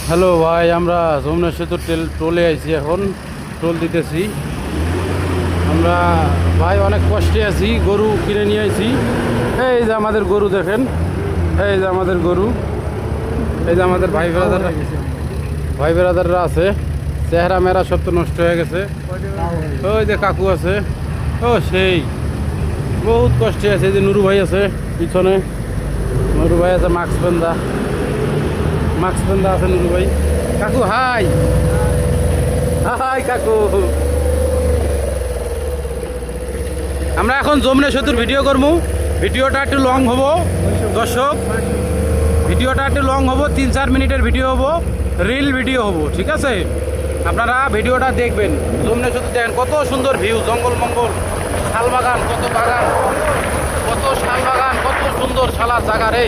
Hello ভাই, আমরা যমুনা সেতু টোলে আইছি, এখন টোল দিতেছি আমরা। ভাই অনেক কষ্টে আছি, গরু কিনে নিয়ে আইছি। এই যে আমাদের গরু দেখেন, এই যে আমাদের গরু, এই যে আমাদের ভাই ব্রাদাররা আছে। চেহারা মেরা সব তো নষ্ট হয়ে গেছে। ওই যে কাকু আছে, ও সেই বহুত কষ্টে আছে। এই যে নুরু ভাই আছে পিছনে, নুরু ভাই আছে মাস্ক বান্ধা আছে নুরু ভাই। কাকু হাই হাই কাকু। আমরা এখন যমুনা সেতুর ভিডিও করবো। ভিডিওটা একটু লং হবো দর্শক, ভিডিওটা একটু লং হবো, 3-4 মিনিটের ভিডিও হবো, রিল ভিডিও হবো, ঠিক আছে? আপনারা ভিডিওটা দেখবেন। যমুনা সেতু দেখেন কত সুন্দর ভিউ, জঙ্গল মঙ্গল, শাল বাগান, কত শাল বাগান, কত সুন্দর শালার জায়গা রে।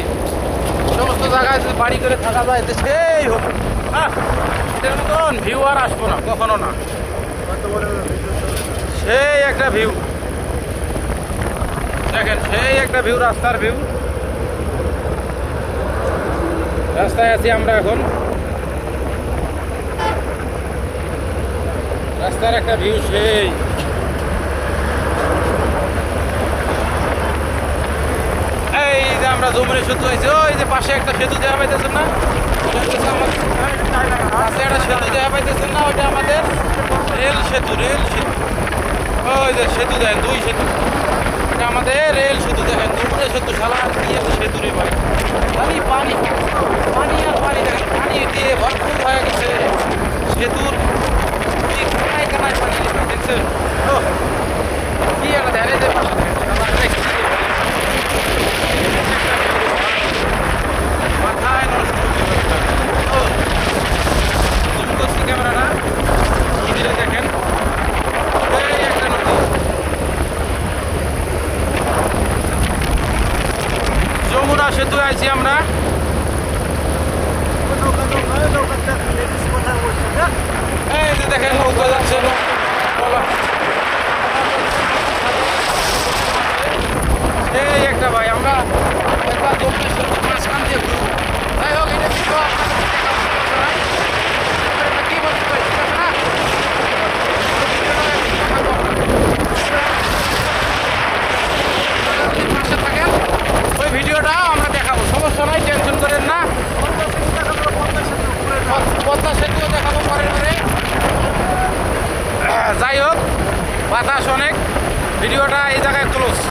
সমস্ত জায়গায় যদি বাড়ি করে থাকা যায় তো সেই হবে। এটার মতন ভিউ আর আসবো না কখনো না। সেই একটা ভিউ দেখেন, সেই একটা ভিউ, রাস্তার ভিউ। রাস্তায় আছি আমরা এখন, রাস্তার একটা ভিউ সেই। এই যে আমরা যমুনা সেতু আইছি, ওই যে পাশে একটা সেতু দেখা পাইতেছেন না? পাশে একটা সেতু দেখা পাইতেছেন না? ওইটা আমাদের রেল সেতু। ওই যে সেতু দেখেন, 2 সেতু। এটা আমাদের রেল সেতু দেখেন, যমুনা সেতু। শালা দিয়ে সেতু রে ভাই, খালি পানি আর পানি দেখেন, পানি দিয়ে ভরপুর হয়ে গেছে সেতুর। কানায় পানি দেখছেন? ও কি একটা ধ্যানে যে মাথায় নষ্ট করছি ক্যামেরাটা। নদীটা দেখেন, এই একটা নদী, যমুনা সেতু আইছি আমরা। এই যে দেখেন নৌকা যাচ্ছে, এই একটা ভাই, আমরা একটা যমুনা সেতুর মাঝখান দিয়ে ঘুরবো। যাই হোক, এটা কি বলতে পারি না, পাশে থাকেন, ওই ভিডিওটা আমরা দেখাবো, সমস্যা নাই, টেনশন করেন না। পদ্মা সেতুও দেখাবো পরের পরে। যাই হোক, বাতাস অনেক, ভিডিওটা এই জায়গায় ক্লোজ।